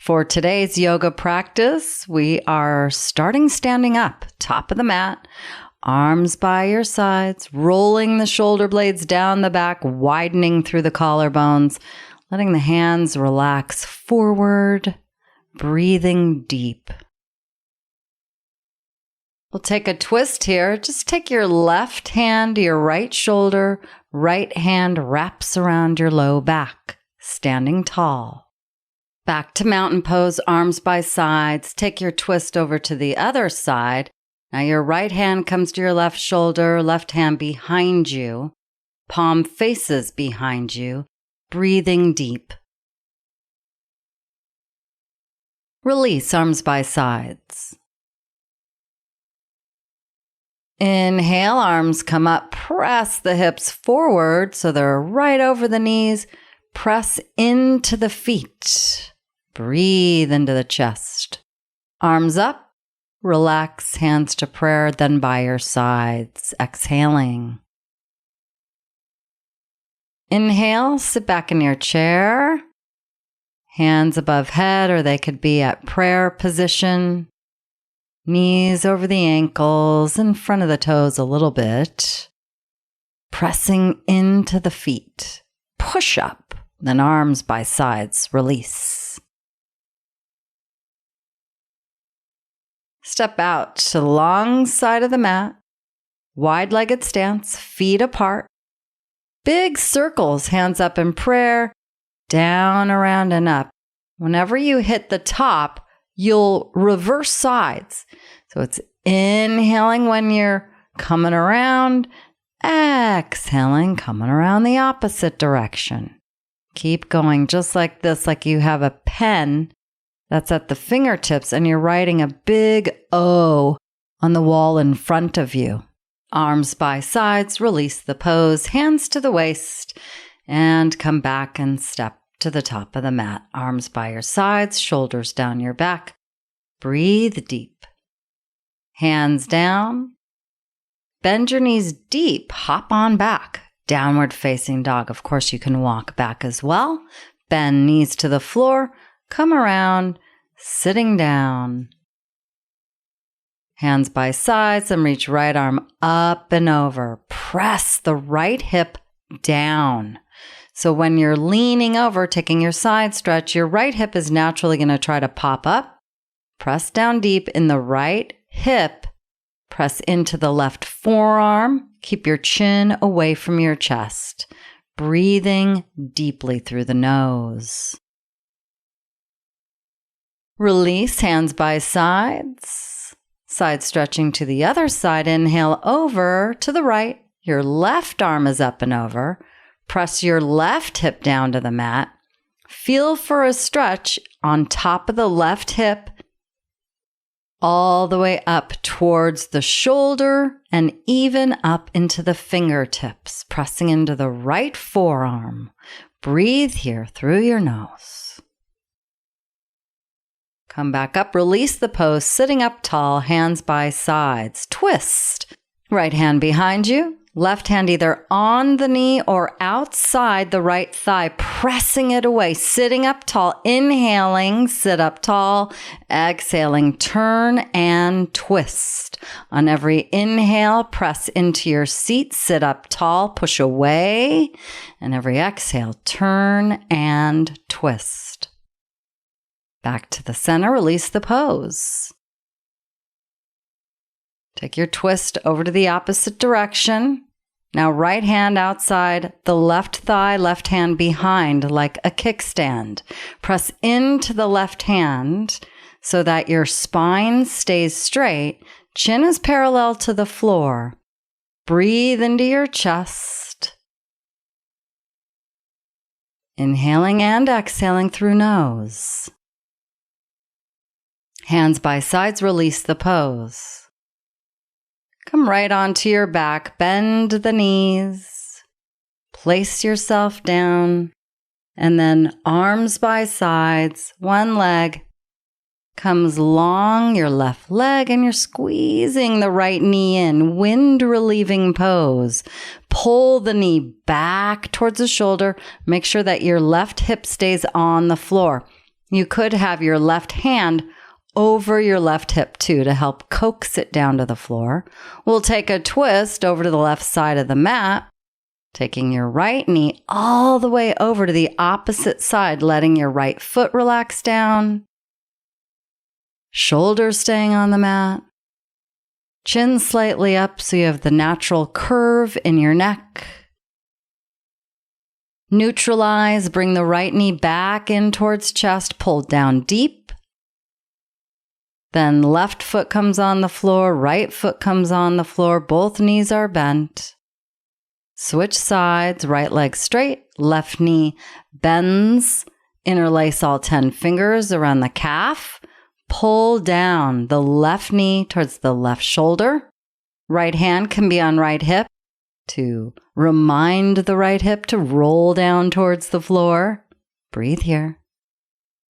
For today's yoga practice, we are starting standing up, top of the mat, arms by your sides, rolling the shoulder blades down the back, widening through the collarbones, letting the hands relax forward, breathing deep. We'll take a twist here. Just take your left hand to your right shoulder, right hand wraps around your low back, standing tall. Back to mountain pose, arms by sides. Take your twist over to the other side. Now your right hand comes to your left shoulder, left hand behind you, palm faces behind you, breathing deep. Release, arms by sides. Inhale, arms come up, press the hips forward so they're right over the knees. Press into the feet. Breathe into the chest. Arms up, relax, hands to prayer, then by your sides. Exhaling. Inhale, sit back in your chair. Hands above head, or they could be at prayer position. Knees over the ankles, in front of the toes a little bit. Pressing into the feet. Push up, then arms by sides, release. Step out to the long side of the mat. Wide-legged stance, feet apart. Big circles, hands up in prayer, down, around, and up. Whenever you hit the top, you'll reverse sides. So it's inhaling when you're coming around, exhaling, coming around the opposite direction. Keep going just like this, like you have a pen that's at the fingertips and you're writing a big O on the wall in front of you. Arms by sides, release the pose, hands to the waist, and come back and step to the top of the mat. Arms by your sides, shoulders down your back. Breathe deep. Hands down. Bend your knees deep. Hop on back. Downward facing dog. Of course, you can walk back as well. Bend knees to the floor. Come around, sitting down. Hands by sides and reach right arm up and over. Press the right hip down. So when you're leaning over, taking your side stretch, your right hip is naturally going to try to pop up. Press down deep in the right hip. Press into the left forearm. Keep your chin away from your chest. Breathing deeply through the nose. Release, hands by sides. Side stretching to the other side. Inhale over to the right. Your left arm is up and over. Press your left hip down to the mat. Feel for a stretch on top of the left hip, all the way up towards the shoulder and even up into the fingertips, pressing into the right forearm. Breathe here through your nose. Come back up, release the pose, sitting up tall, hands by sides. Twist. Right hand behind you. Left hand either on the knee or outside the right thigh, pressing it away, sitting up tall, inhaling, sit up tall, exhaling, turn and twist. On every inhale, press into your seat, sit up tall, push away, and every exhale, turn and twist. Back to the center, release the pose. Take your twist over to the opposite direction. Now right hand outside the left thigh, left hand behind like a kickstand. Press into the left hand so that your spine stays straight. Chin is parallel to the floor. Breathe into your chest. Inhaling and exhaling through nose. Hands by sides, release the pose. Come right onto your back, bend the knees, place yourself down, and then arms by sides, one leg comes long, your left leg, and you're squeezing the right knee in, wind relieving pose. Pull the knee back towards the shoulder, make sure that your left hip stays on the floor. You could have your left hand over your left hip too to help coax it down to the floor. We'll take a twist over to the left side of the mat, taking your right knee all the way over to the opposite side, letting your right foot relax down. Shoulders staying on the mat. Chin slightly up so you have the natural curve in your neck. Neutralize, bring the right knee back in towards chest, pull down deep. Then left foot comes on the floor, right foot comes on the floor, both knees are bent. Switch sides, right leg straight, left knee bends, interlace all 10 fingers around the calf. Pull down the left knee towards the left shoulder. Right hand can be on right hip to remind the right hip to roll down towards the floor. Breathe here.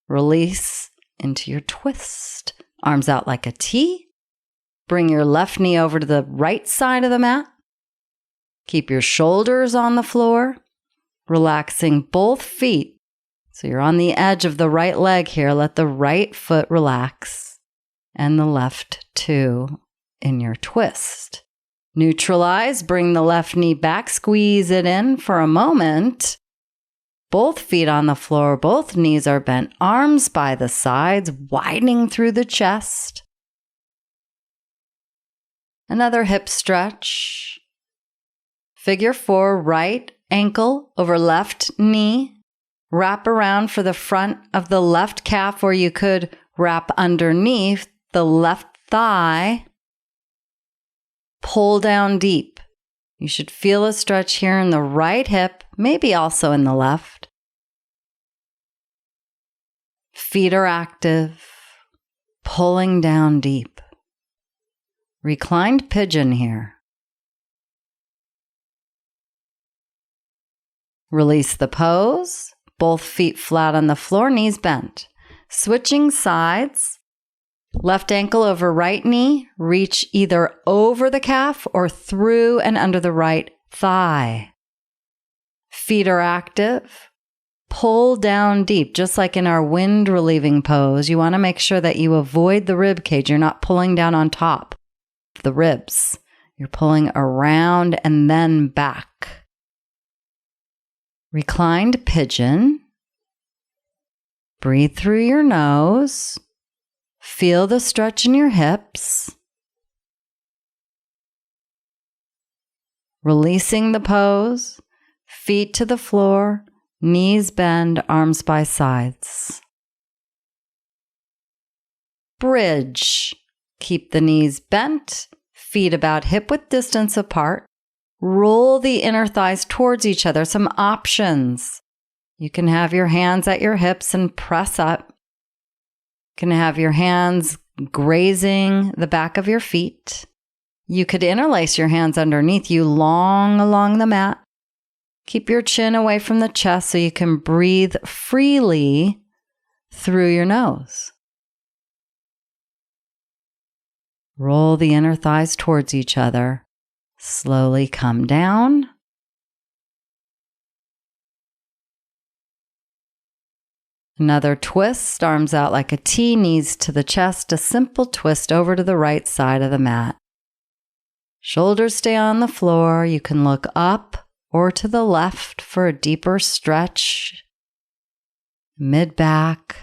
Release into your twist. Arms out like a T. Bring your left knee over to the right side of the mat. Keep your shoulders on the floor, relaxing both feet. So you're on the edge of the right leg here. Let the right foot relax and the left too in your twist. Neutralize, bring the left knee back, squeeze it in for a moment. Both feet on the floor, both knees are bent, arms by the sides, widening through the chest. Another hip stretch. Figure 4, right ankle over left knee. Wrap around for the front of the left calf, or you could wrap underneath the left thigh. Pull down deep. You should feel a stretch here in the right hip, maybe also in the left. Feet are active, pulling down deep. Reclined pigeon here. Release the pose. Both feet flat on the floor, knees bent. Switching sides. Left ankle over right knee. Reach either over the calf or through and under the right thigh. Feet are active. Pull down deep, just like in our wind relieving pose. You want to make sure that you avoid the rib cage. You're not pulling down on top of the ribs. You're pulling around and then back. Reclined pigeon. Breathe through your nose. Feel the stretch in your hips. Releasing the pose. Feet to the floor. Knees bend, arms by sides. Bridge. Keep the knees bent. Feet about hip width distance apart. Roll the inner thighs towards each other. Some options. You can have your hands at your hips and press up. You can have your hands grazing the back of your feet. You could interlace your hands underneath you long along the mat. Keep your chin away from the chest so you can breathe freely through your nose. Roll the inner thighs towards each other. Slowly come down. Another twist, arms out like a T, knees to the chest, a simple twist over to the right side of the mat. Shoulders stay on the floor. You can look up or to the left for a deeper stretch. Mid-back.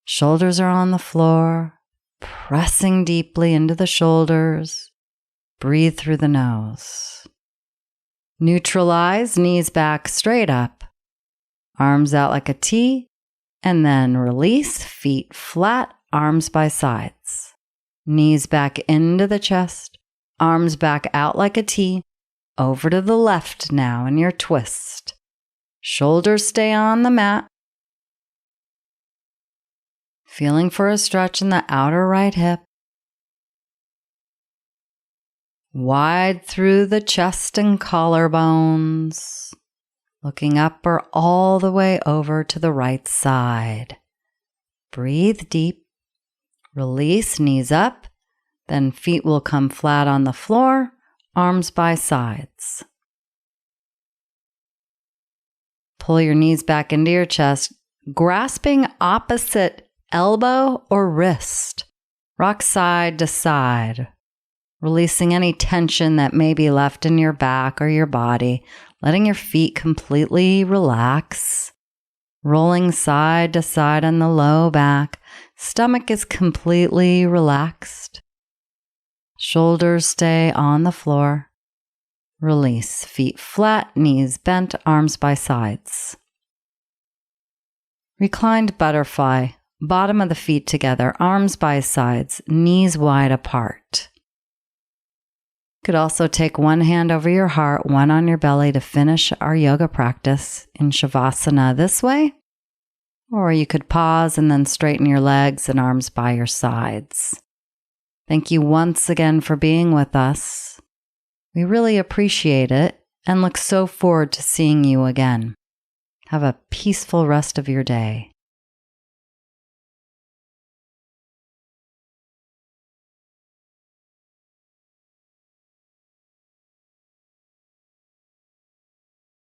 Shoulders are on the floor, pressing deeply into the shoulders. Breathe through the nose. Neutralize, knees back straight up. Arms out like a T, and then release, feet flat, arms by sides. Knees back into the chest, arms back out like a T, over to the left now in your twist. Shoulders stay on the mat. Feeling for a stretch in the outer right hip. Wide through the chest and collarbones. Looking up or all the way over to the right side. Breathe deep. Release, knees up. Then feet will come flat on the floor, arms by sides. Pull your knees back into your chest. grasping opposite elbow or wrist. Rock side to side, releasing any tension that may be left in your back or your body, letting your feet completely relax, rolling side to side on the low back. Stomach is completely relaxed. Shoulders stay on the floor. Release. Feet flat, knees bent, arms by sides. Reclined butterfly. Bottom of the feet together, arms by sides, knees wide apart. You could also take one hand over your heart, one on your belly to finish our yoga practice in Shavasana this way. Or you could pause and then straighten your legs and arms by your sides. Thank you once again for being with us. We really appreciate it and look so forward to seeing you again. Have a peaceful rest of your day.